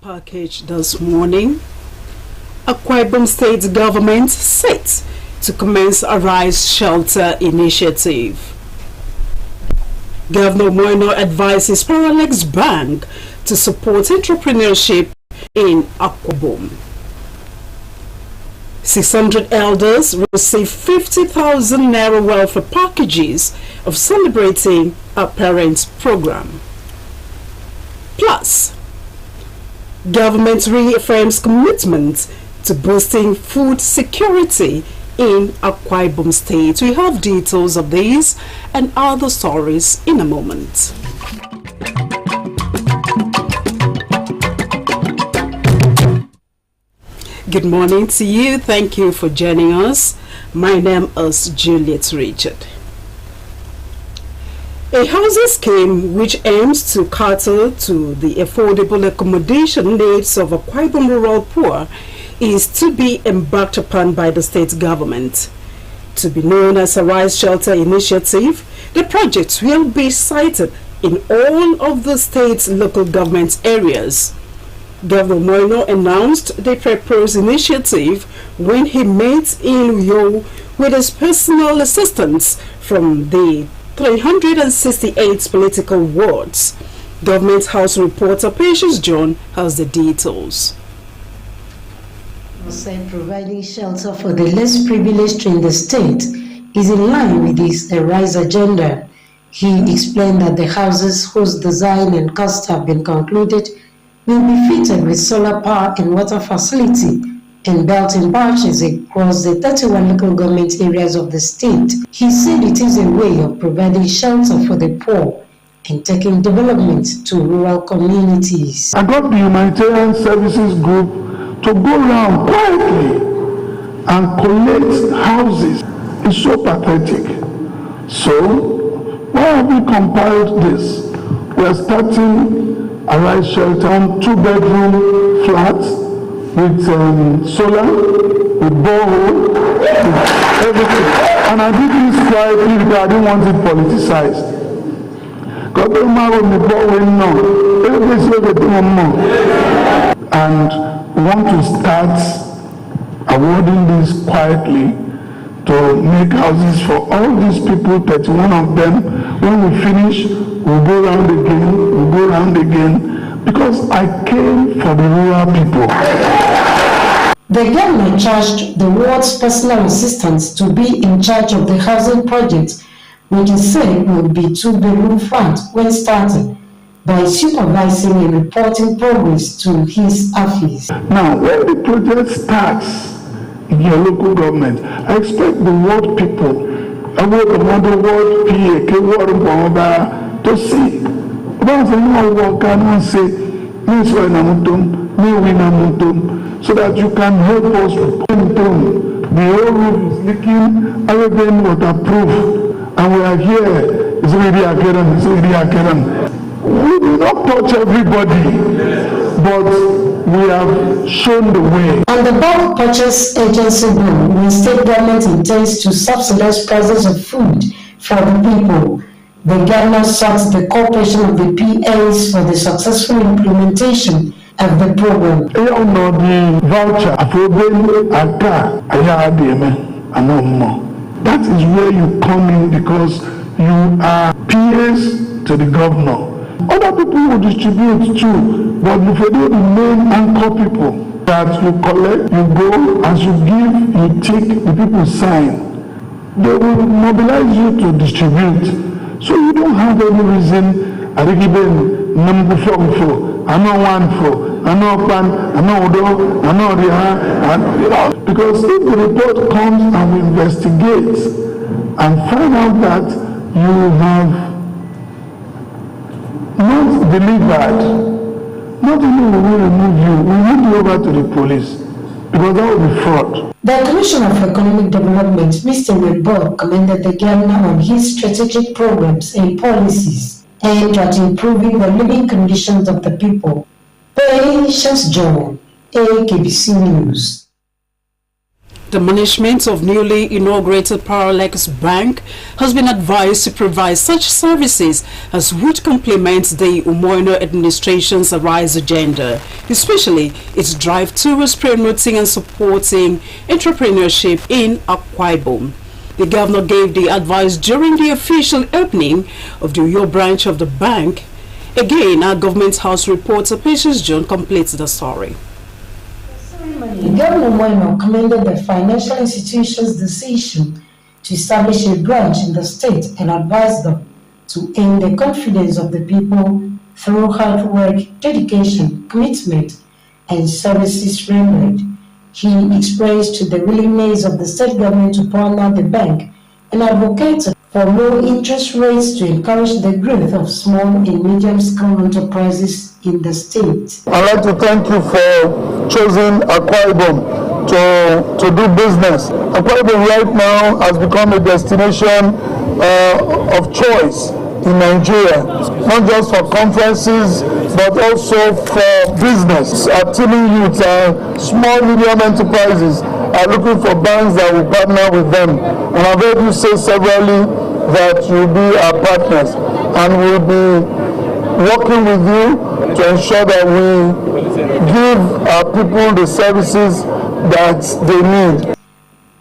package this morning. Akwa Ibom State government set to commence a rice shelter initiative. Governor Moino advises Paralex Bank to support entrepreneurship in Akwa Ibom. 600 elders receive 50,000 Naira welfare packages of celebrating a parents program. Plus, government reaffirms commitment to boosting food security in Akwa Ibom State. We have details of these and other stories in a moment. Good morning to you. Thank you for joining us. My name is Juliet Richard. A housing scheme which aims to cater to the affordable accommodation needs of Akwa Ibom rural poor is to be embarked upon by the state government. To be known as a rice shelter initiative, the project will be sited in all of the state's local government areas. Governor Moino announced the proposed initiative when he met in Uyo with his personal assistants from the 368 political wards. Government House reporter Patience John has the details. Said providing shelter for the less privileged in the state is in line with his RISE agenda. He explained that the houses whose design and cost have been concluded will be fitted with solar power and water facility and built in batches across the 31 local government areas of the state. He said it is a way of providing shelter for the poor and taking development to rural communities. I got the humanitarian services group to go around quietly and collect houses. It's so pathetic. So, why have we compiled this? We are starting a rice shelter on 2-bedroom flats with solar, with borehole, with everything. And I did this quietly because I didn't want it politicized. And we want to start awarding this quietly to make houses for all these people, 31 of them. When we finish, we'll go round again, because I came for the rural people. The government charged the ward's personal assistants to be in charge of the housing project, which he said would be 2-bedroom flat when started, by supervising and reporting progress to his office. Now, when the project starts in your local government, I expect the ward people, I want the mother ward PA, ward to see. So that you can help us. The whole roof is leaking, everything waterproof, and we are here. It's really academic. We do not touch everybody, but we have shown the way. On the bulk purchase agency bill, the state government intends to subsidize prices of food for the people. The governor sought the cooperation of the PAs for the successful implementation of the program. The voucher, that is where you come in, because you are PAs to the governor. Other people will distribute too, but if you do the main anchor people that you collect, you go, as you give, you take, the people sign. They will mobilize you to distribute. So you don't have any reason, I give them number 4, I know 1 I know pan, I know odo, I know the because if the report comes and we investigate and find out that you have not delivered, not only will we remove you, we will hand you over to the police, because that will be fraud. The Commissioner of Economic Development, Mr. Bob, commended the governor on his strategic programs and policies aimed at improving the living conditions of the people. Patience John, AKBC News. The management of newly inaugurated Paralex Bank has been advised to provide such services as would complement the Umoino administration's Arise agenda, especially its drive towards promoting and supporting entrepreneurship in Akwa Ibom. The governor gave the advice during the official opening of the Uyo branch of the bank. Again, our Government House reporter Patience John completes the story. Governor Moino commended the financial institution's decision to establish a branch in the state and advised them to earn the confidence of the people through hard work, dedication, commitment, and services rendered. He expressed to the willingness of the state government to partner the bank and advocated for low interest rates to encourage the growth of small and medium-scale enterprises in the state. I'd like to thank you for choosing Akwa Ibom to do business. Akwa Ibom right now has become a destination of choice in Nigeria, not just for conferences, but also for business. Our teaming youths and small, medium enterprises are looking for banks that will partner with them. And I've heard you say severally that you'll be our partners, and we'll be working with you to ensure that we give our people the services that they need.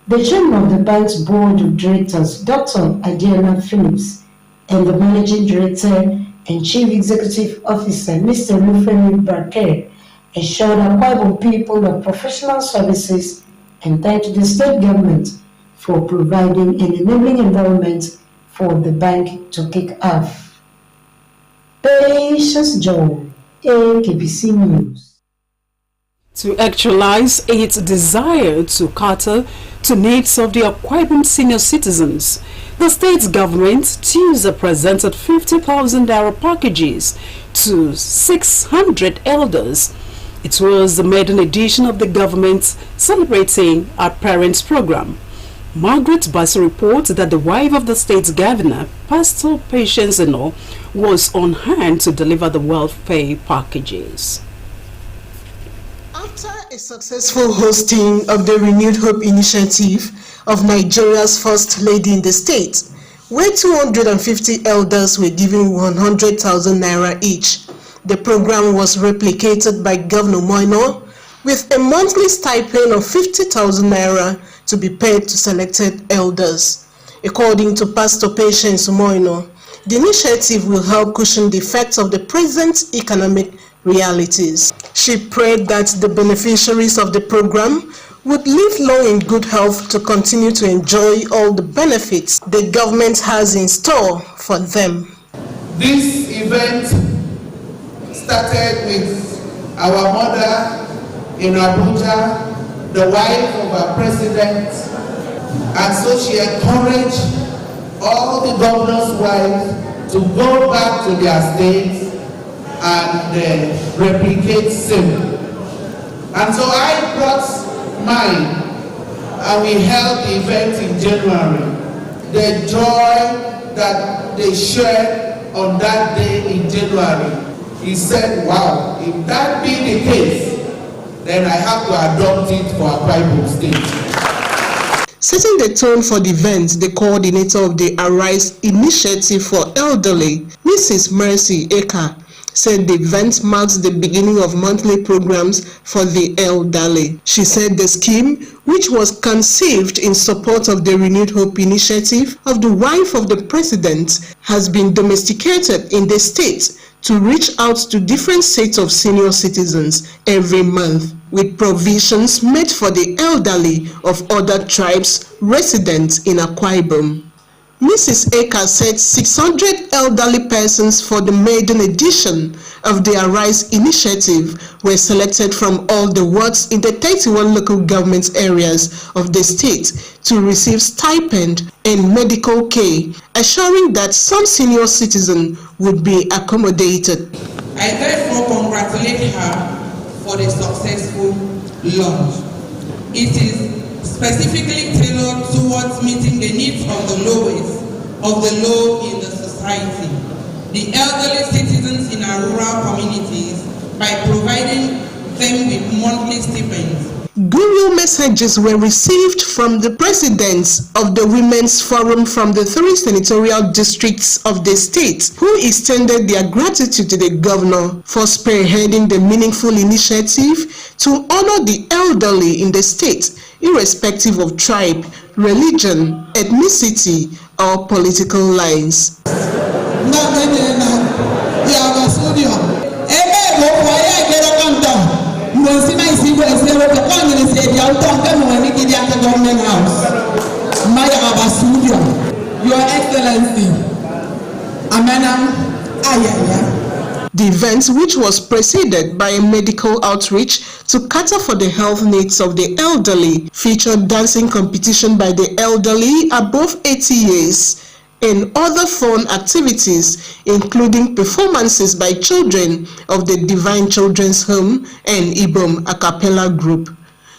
The chairman of the bank's board of directors, Dr. Adriana Phillips, and the managing director and chief executive officer, Mr. Rufemi Barker, assured Akwa Ibom people of professional services and thanked the state government for providing an enabling environment for the bank to kick off. Patience John, AKBC News. To actualize its desire to cater to needs of the Akwa Ibom senior citizens, the state government Tuesday presented 50,000 naira packages to 600 elders. It was the maiden edition of the government celebrating our parents program. Margaret Bassey reports that the wife of the state's governor, Pastor Patience Eno, was on hand to deliver the welfare packages. After a successful hosting of the Renewed Hope initiative of Nigeria's First Lady in the state, where 250 elders were given 100,000 naira each, the program was replicated by Governor Moino with a monthly stipend of 50,000 naira to be paid to selected elders. According to Pastor Patience Moino, the initiative will help cushion the effects of the present economic realities. She prayed that the beneficiaries of the program would live long in good health to continue to enjoy all the benefits the government has in store for them. This event started with our mother in Abuja, the wife of our president, and so she encouraged all the governors' wives to go back to their states and replicate same. And so I brought mine, and we held the event in January. The joy that they shared on that day in January, he said, wow, if that be the case, then I have to adopt it for Akwa Ibom State. Setting the tone for the event, the coordinator of the Arise Initiative for Elderly, Mrs. Mercy Eka, said the event marks the beginning of monthly programs for the elderly. She said the scheme, which was conceived in support of the Renewed Hope initiative of the wife of the president, has been domesticated in the state to reach out to different sets of senior citizens every month, with provisions made for the elderly of other tribes resident in Akwa Ibom. Mrs. Eka said 600 elderly persons for the maiden edition of the Arise initiative were selected from all the wards in the 31 local government areas of the state to receive stipend and medical care, assuring that some senior citizen would be accommodated. I therefore congratulate her for the successful launch. It is specifically tailored towards meeting the needs of the lowest, of the low in the society, the elderly citizens in our rural communities, by providing them with monthly stipends. goodwill messages were received from the presidents of the Women's Forum from the 3 senatorial districts of the state, who extended their gratitude to the governor for spearheading the meaningful initiative to honor the elderly in the state, irrespective of tribe, religion, ethnicity, or political lines. Your Excellency, The event, which was preceded by a medical outreach to cater for the health needs of the elderly, featured dancing competition by the elderly above 80 years and other fun activities, including performances by children of the Divine Children's Home and Ibom a cappella group.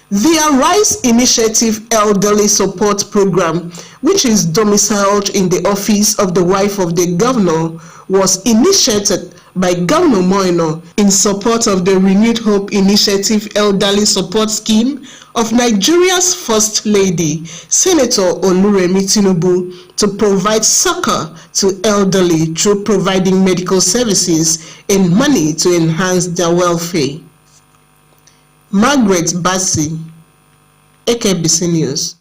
The Arise Initiative Elderly Support Program, which is domiciled in the office of the wife of the governor, was initiated by Governor Moino in support of the Renewed Hope Initiative Elderly Support Scheme of Nigeria's First Lady, Senator Oluremi Tinubu, to provide succor to elderly through providing medical services and money to enhance their welfare. Margaret Bassi, AKBC News.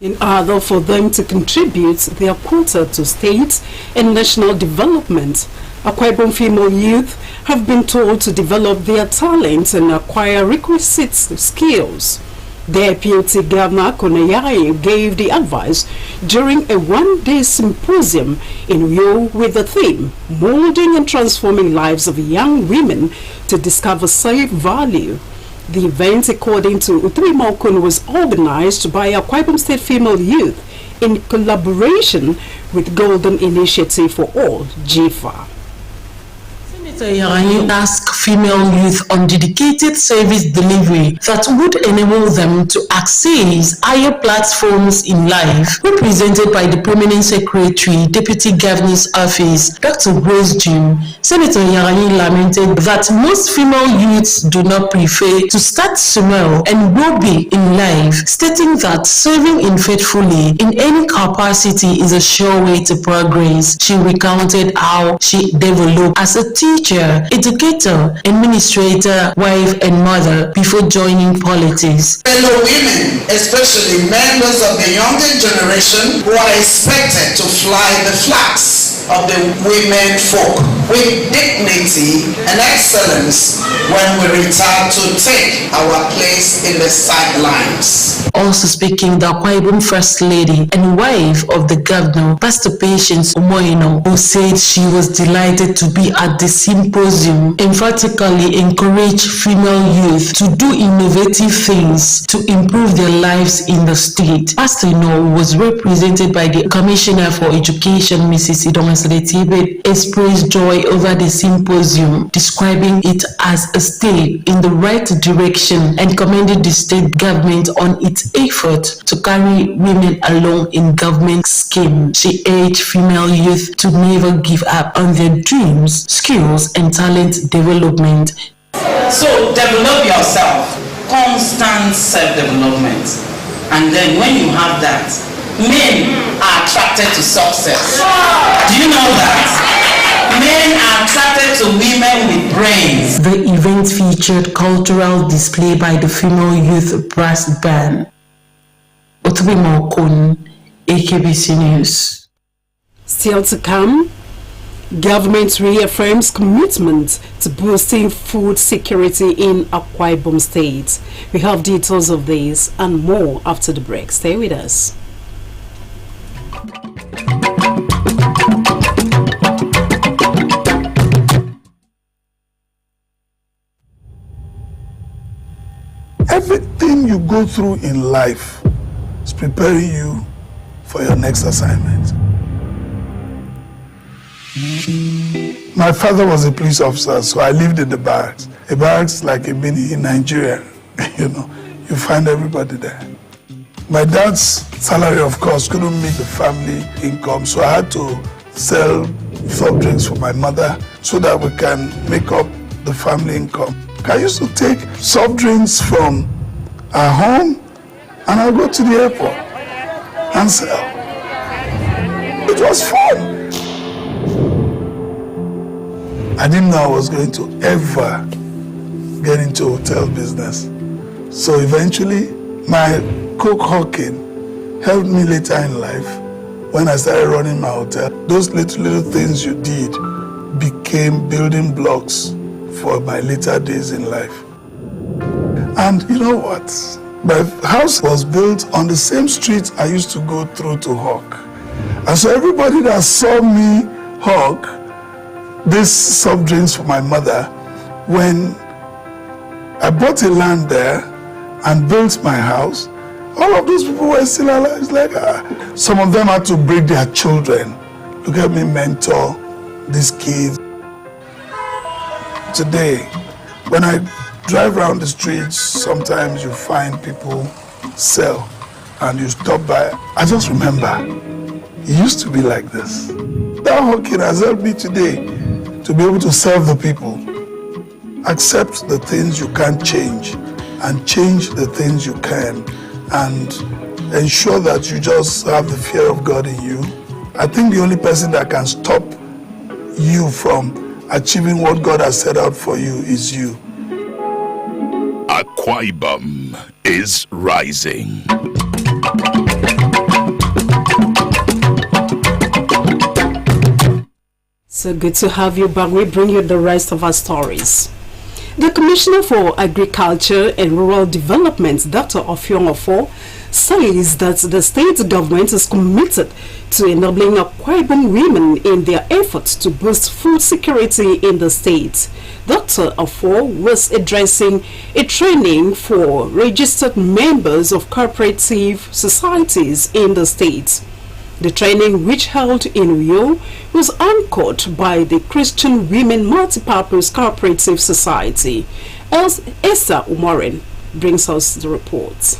In order for them to contribute their quota to state and national development, Akwa Ibom female youth have been told to develop their talents and acquire requisite skills. The Deputy Governor Koneyaye gave the advice during a one-day symposium in Uyo with the theme, Molding and Transforming Lives of Young Women to Discover Safe Value. The event, according to Uthrimokun, was organized by Akwa Ibom State Female Youth in collaboration with Golden Initiative for All, GIFA. Yarani asked female youth on dedicated service delivery that would enable them to access higher platforms in life. Represented by the Permanent Secretary, Deputy Governor's Office, Dr. Grace Jim, Senator Yarani lamented that most female youths do not prefer to start small and will be in life, stating that serving faithfully in any capacity is a sure way to progress. She recounted how she developed as a teacher, educator, administrator, wife, and mother before joining politics. Fellow women, especially members of the younger generation, who are expected to fly the flags of the women folk with dignity and excellence when we return to take our place in the sidelines. Also speaking, the Akwa Ibom First Lady and wife of the governor, Pastor Patience Omoino, who said she was delighted to be at the symposium, emphatically encouraged female youth to do innovative things to improve their lives in the state. Pastor No was represented by the Commissioner for Education, Mrs. Idong Tibe, expressed joy over the symposium, describing it as a step in the right direction and commended the state government on its effort to carry women along in government scheme. She urged female youth to never give up on their dreams, skills, and talent development. So develop yourself, constant self-development, and then when you have that, men are attracted to success. Do you know that? Men are attracted to women with brains. The event featured cultural display by the female youth brass band. Otubi AKBC News. Still to come, government reaffirms commitment to boosting food security in Akwa Ibom State. We have details of this and more after the break. Stay with us. Everything you go through in life is preparing you for your next assignment. My father was a police officer, so I lived in the barracks. A barracks like a mini in Nigeria, you find everybody there. My dad's salary, of course, couldn't meet the family income, so I had to sell soft drinks for my mother so that we can make up the family income. I used to take soft drinks from at home, and I'll go to the airport and sell. It was fun. I didn't know I was going to ever get into hotel business. So eventually, my cook hawking helped me later in life when I started running my hotel. Those little things you did became building blocks for my later days in life. And you know what? My house was built on the same street I used to go through to hawk. And so everybody that saw me hawk these soft drinks for my mother, when I bought a land there and built my house, all of those people were still alive. It's like, some of them had to break their children. Look at me mentor these kids. Today, when I drive around the streets, sometimes you find people sell and you stop by. I just remember, it used to be like this. That hawking has helped me today to be able to serve the people. Accept the things you can't change and change the things you can, and ensure that you just have the fear of God in you. I think the only person that can stop you from achieving what God has set out for you is you. Akwa Ibom is rising. So good to have you back. We bring you the rest of our stories. The Commissioner for Agriculture and Rural Development, Dr. Ofiong Ofo, says that the state government is committed to enabling Akwa Ibom women in their efforts to boost food security in the state. Dr. Ofo was addressing a training for registered members of cooperative societies in the state. The training, which held in Rio, was anchored by the Christian Women Multipurpose Cooperative Society. As Esther Umorin brings us the report.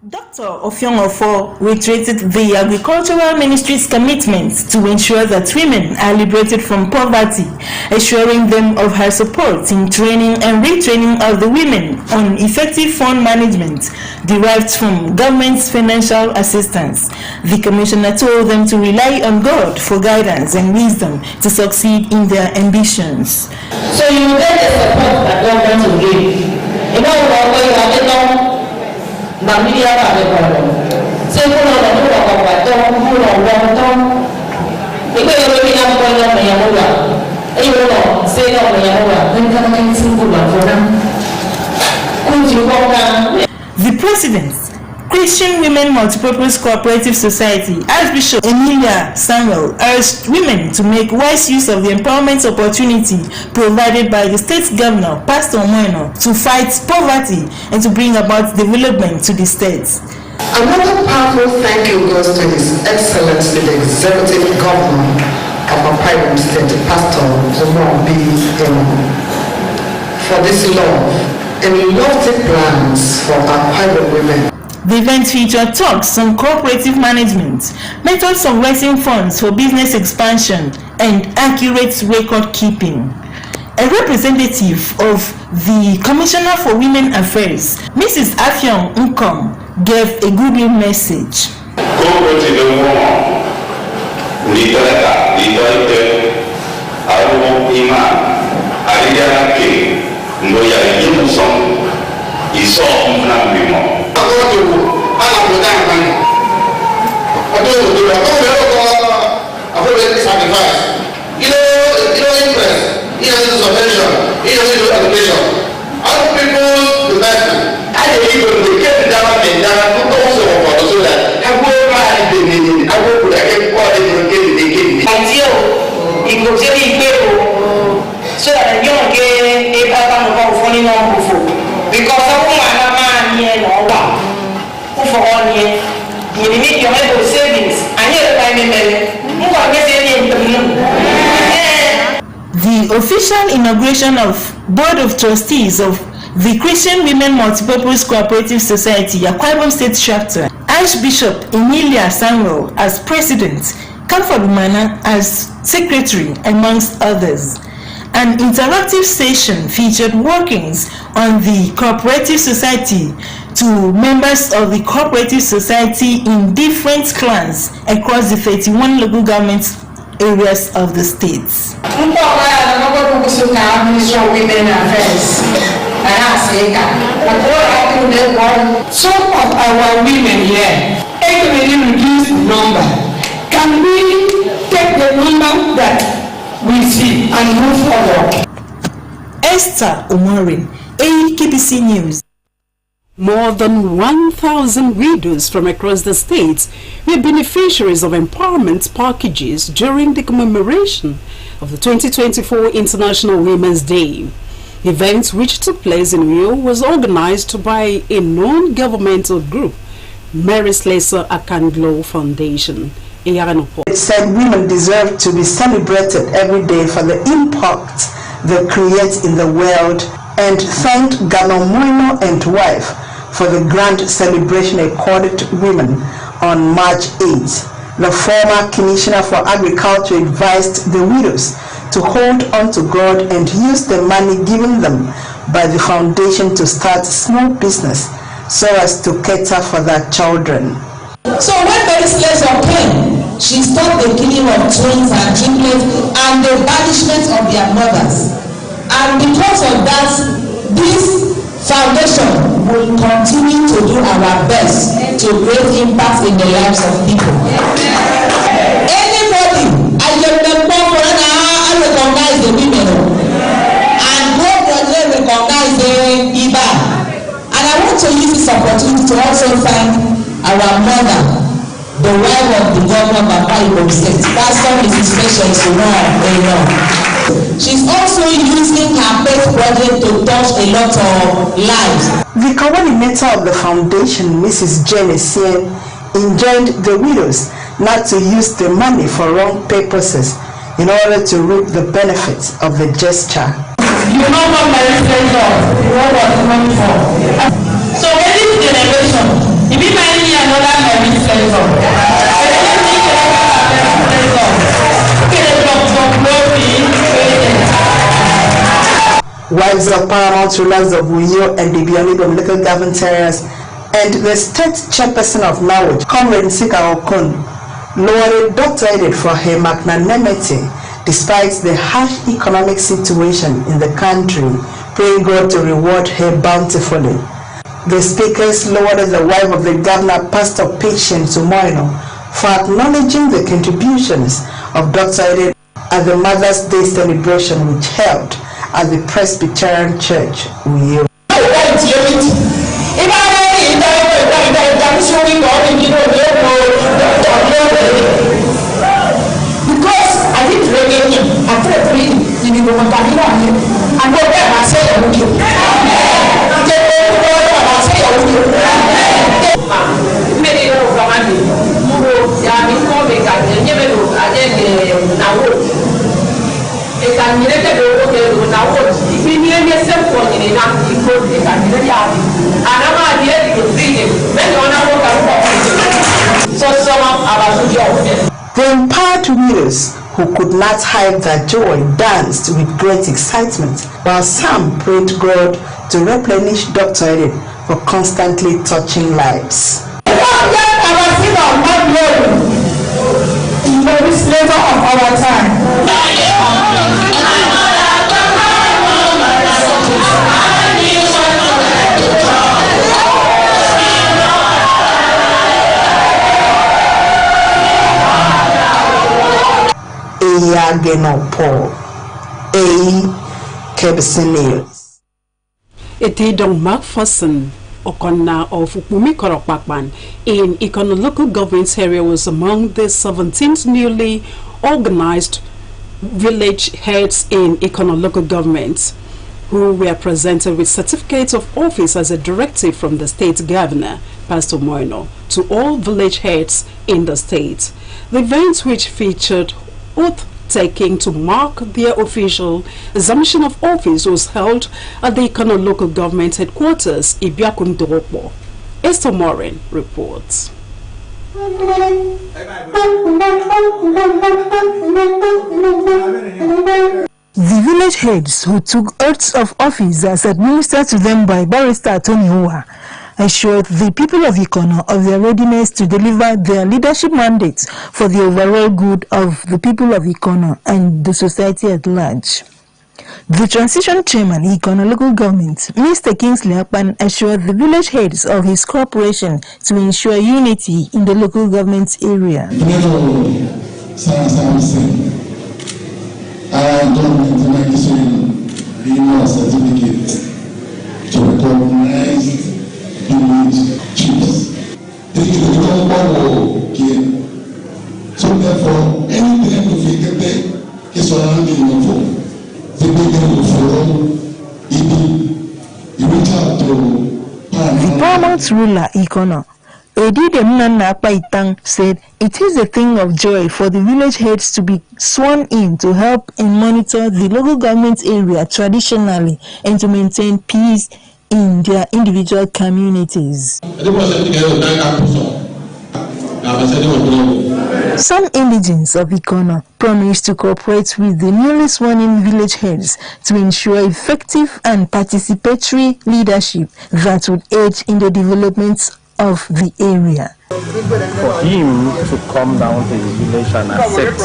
Dr. Ofiong Ofo reiterated the Agricultural Ministry's commitment to ensure that women are liberated from poverty, assuring them of her support in training and retraining of the women on effective fund management derived from government's financial assistance. The commissioner told them to rely on God for guidance and wisdom to succeed in their ambitions. So you get the support that government will give. You know what you have done. Mamia Pablo. Say, who know the who of what don't, who know what don't. The way you're looking at going on the Yamura. You know, say no, the Yamura. Then come and sing for them. Could you walk down? The president, Christian Women Multipurpose Cooperative Society, Archbishop Emilia Samuel, urged women to make wise use of the empowerment opportunity provided by the state governor, Pastor Omoino, to fight poverty and to bring about development to the state. Another powerful thank you goes to His Excellency the Executive Governor of Akwa Ibom State, Pastor Omoino, for this love and lofty plans for Akwa Ibom women. The event featured talks on cooperative management, methods of raising funds for business expansion, and accurate record keeping. A representative of the Commissioner for Women Affairs, Mrs. Afiong Nkom, gave a goodwill message. The official inauguration of Board of Trustees of the Christian Women Multipurpose Cooperative Society, Akwa Ibom State Chapter, Archbishop Emilia Samuel as President, Comfort Mana as Secretary, amongst others. An interactive session featured workings on the cooperative society to members of the cooperative society in different clans across the 31 local government areas of the states. Some of our women here, reduce the number. Can we take the number that we see and move forward? Esther Omorin, AKBC News. More than 1,000 widows from across the states were beneficiaries of empowerment packages during the commemoration of the 2024 International Women's Day. The event, which took place in Rio, was organized by a non-governmental group, Mary Slessor Akanglo Foundation. It said women deserve to be celebrated every day for the impact they create in the world, and thanked Ganomoino and wife for the grand celebration accorded to women on March 8. The former Commissioner for Agriculture advised the widows to hold on to God and use the money given them by the foundation to start small business so as to cater for their children. So when Mary Slessor came, she stopped the killing of twins and triplets and the banishment of their mothers. And because of that, this foundation will continue to do our best to create impact in the lives of people. Anybody, I recognize the women, and God will recognize the Iba. And I want to use this opportunity to also thank our mother, the wife of the governor of Akwa State, Pastor Mrs. Patience Omoyino. She's also using her pet project to touch a lot of lives. The coordinator of the foundation, Mrs. Jenny Sien, enjoined the widows not to use the money for wrong purposes in order to reap the benefits of the gesture. You know what Mary Slessor, what was the money for? So in this generation, if you marry another Mary Slessor, wives of paramount rulers of Uyo and the Bionibo local government areas and the state chairperson of Norwich, Comrade Nsika Okon, lauded Dr. Edith for her magnanimity despite the harsh economic situation in the country, praying God to reward her bountifully. The speakers lauded the wife of the governor, Pastor Patience Omoyino, for acknowledging the contributions of Dr. Edith at the Mother's Day celebration which held at the Presbyterian Church, Uyo. Because I didn't really him, I tried to read him, you know, and go back and say, The empowered widows who could not hide their joy danced with great excitement, while some prayed God to replenish Dr. Edith for constantly touching lives. Of our time. AKBC News. Etidong Macpherson Okonna of Ukumi Koropakban in Ikono local government area was among the 17th newly organized village heads in Ikono local government who were presented with certificates of office as a directive from the state governor, Pastor Moino, to all village heads in the state. The event, which featured oath taking to mark their official assumption of office, was held at the Ikono local government headquarters, Ibiakundoropo. Esther Morin reports. The village heads who took oaths of office as administered to them by Barrister Tony Hua assured the people of Ikono of their readiness to deliver their leadership mandates for the overall good of the people of Ikono and the society at large. The transition chairman, Ikono local government, Mr. Kingsley Akpan, assured the village heads of his corporation to ensure unity in the local government area. Our government is issuing a certificate to recognize village chiefs. So therefore, anything we get is surrounding the The paramount ruler, Ikono, Edidemna Napaitang, said it is a thing of joy for the village heads to be sworn in to help and monitor the local government area traditionally and to maintain peace in their individual communities. Some indigents of Ikono promised to cooperate with the newly sworn-in village heads to ensure effective and participatory leadership that would aid in the development of the area. For him to come down to the village and accept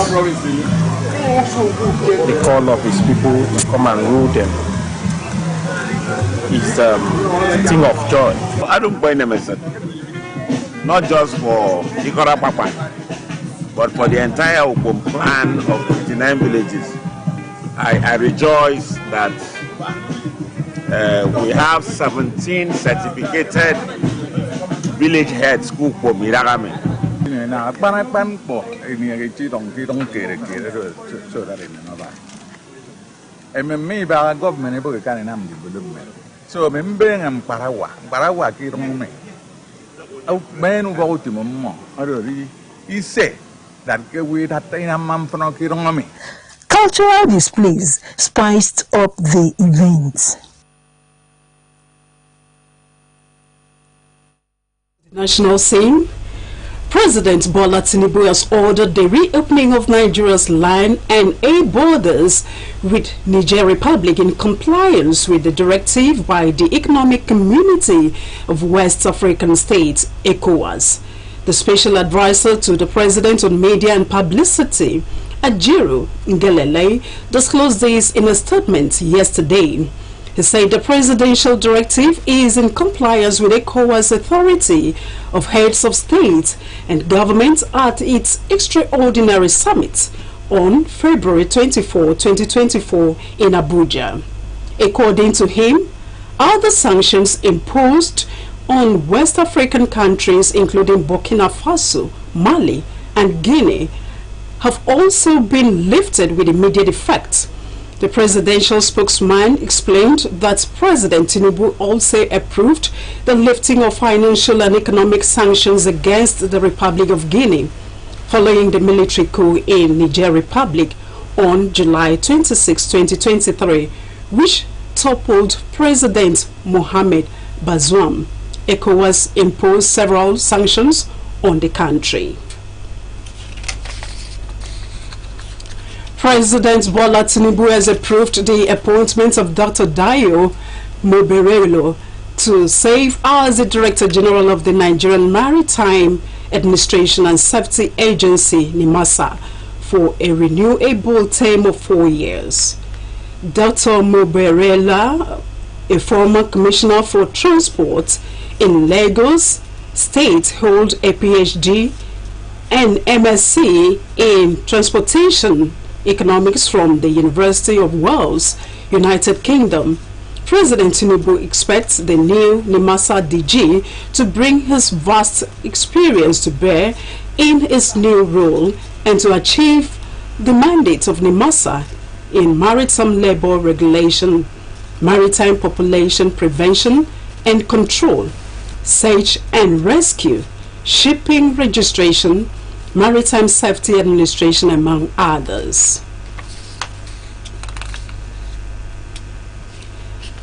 the call of his people to come and rule them is a thing of joy. I don't buy them, not just for Ikora Papa, but for the entire Okom plan of 59 villages. I rejoice that we have 17 certificated village heads who for Miragame. So cultural displays spiced up the event. National scene. President Bola Tinubu has ordered the reopening of Nigeria's land and air borders with Niger Republic in compliance with the directive by the Economic Community of West African States, ECOWAS. The special advisor to the president on media and publicity, Ajiru Ngelele, disclosed this in a statement yesterday. He said the presidential directive is in compliance with ECOWAS authority of heads of state and government at its extraordinary summit on February 24, 2024 in Abuja. According to him, other sanctions imposed on West African countries including Burkina Faso, Mali and Guinea have also been lifted with immediate effect. The presidential spokesman explained that President Tinubu also approved the lifting of financial and economic sanctions against the Republic of Guinea following the military coup in Niger Republic on July 26, 2023, which toppled President Mohamed Bazoum. ECOWAS imposed several sanctions on the country. President Bola Tinubu has approved the appointment of Dr. Dayo Moberelo to serve as the Director General of the Nigerian Maritime Administration and Safety Agency, NIMASA, for a renewable term of 4 years. Dr. Moberela, a former Commissioner for Transport in Lagos State, holds a PhD and MSc in Transportation Economics from the University of Wales, United Kingdom. President Tinubu expects the new NIMASA DG to bring his vast experience to bear in his new role and to achieve the mandate of NIMASA in maritime labor regulation, maritime population prevention and control, search and rescue, shipping registration, maritime safety administration, among others.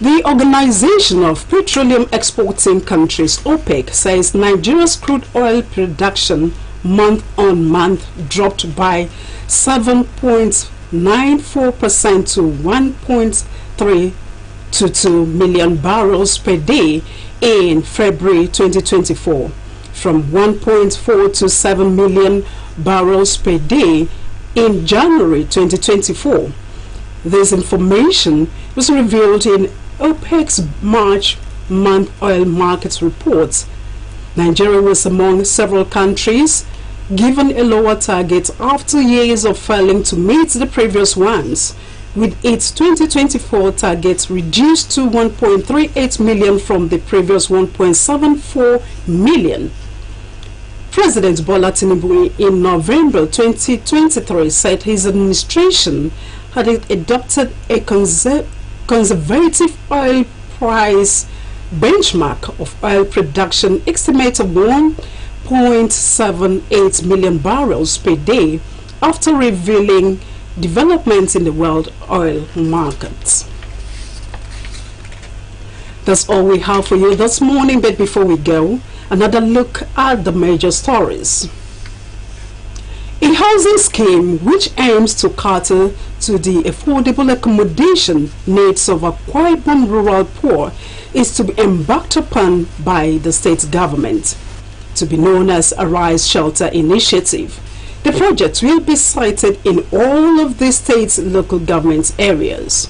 The Organization of Petroleum Exporting Countries, OPEC, says Nigeria's crude oil production month-on-month dropped by 7.5% 0.94% to 1.322 million barrels per day in February 2024, from 1.427 million barrels per day in January 2024. This information was revealed in OPEC's March month oil market reports. Nigeria was among several countries given a lower target after years of failing to meet the previous ones, with its 2024 target reduced to 1.38 million from the previous 1.74 million. President Bola Tinubu in November 2023 said his administration had adopted a conservative oil price benchmark of oil production estimate of 1.78 million barrels per day after revealing developments in the world oil markets. That's all we have for you this morning, but before we go, another look at the major stories. A housing scheme which aims to cater to the affordable accommodation needs of Akwa Ibom rural poor is to be embarked upon by the state government, to be known as a Rise Shelter Initiative. The project will be sited in all of the state's local government areas.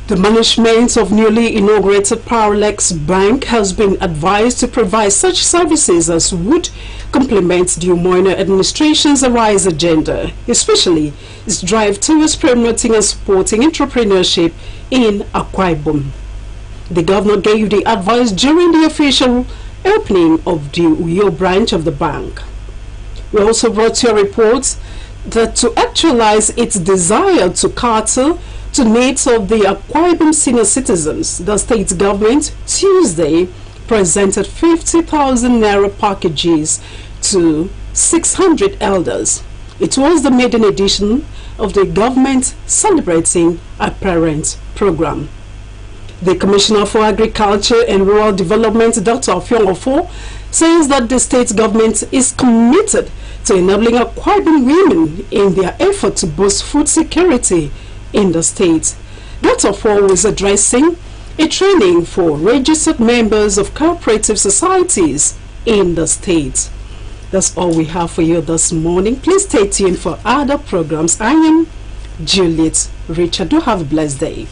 The management of newly inaugurated Paralex Bank has been advised to provide such services as would complement the Umoina administration's Arise agenda, especially its drive towards promoting and supporting entrepreneurship in Akwa Ibom. The governor gave the advice during the official opening of the Uyo branch of the bank. We also brought you a report that to actualize its desire to cater to needs of the Akwa Ibom senior citizens, the state government Tuesday presented 50,000 naira packages to 600 elders. It was the maiden edition of the government celebrating a parent program. The Commissioner for Agriculture and Rural Development, Dr. Ofiongofo, says that the state government is committed to enabling Akwa Ibom women in their effort to boost food security in the state. Dr. Ofiongofo was addressing a training for registered members of cooperative societies in the state. That's all we have for you this morning. Please stay tuned for other programs. I am Juliet Richard. Do have a blessed day.